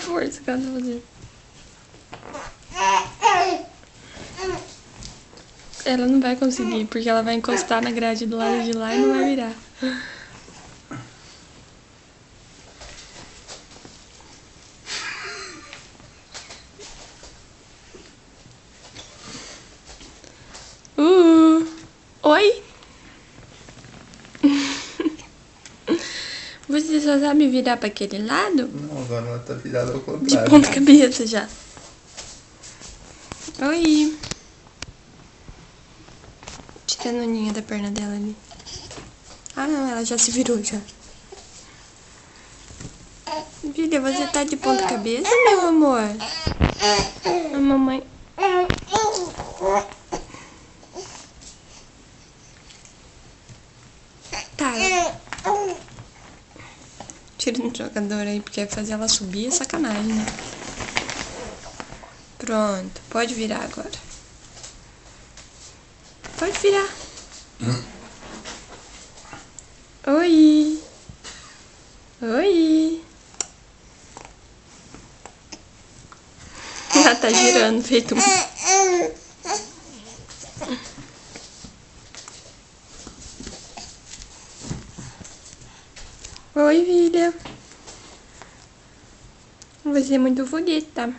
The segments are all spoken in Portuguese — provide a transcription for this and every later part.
força que ela tá fazendo. Ela não vai conseguir, porque ela vai encostar na grade do lado de lá e não vai virar. Oi? Você só sabe virar pra aquele lado? Não, agora ela tá virada ao De contrário. ponta cabeça já. Oi. Tirando a ninha da perna dela ali. Ah não, ela já se virou já. Filha, você tá de ponta cabeça, meu amor? A mamãe... Tá. Tira um jogador aí, porque fazer ela subir é sacanagem, né? Pronto, pode virar agora. Pode virar. Oi. Oi. Ela tá girando, feito um... Oi, filha. Você é muito fogueta.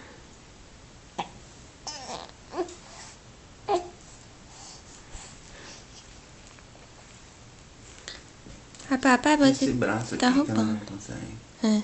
Papai, você Esse braço tá aqui que ela roubando. não consegue. É.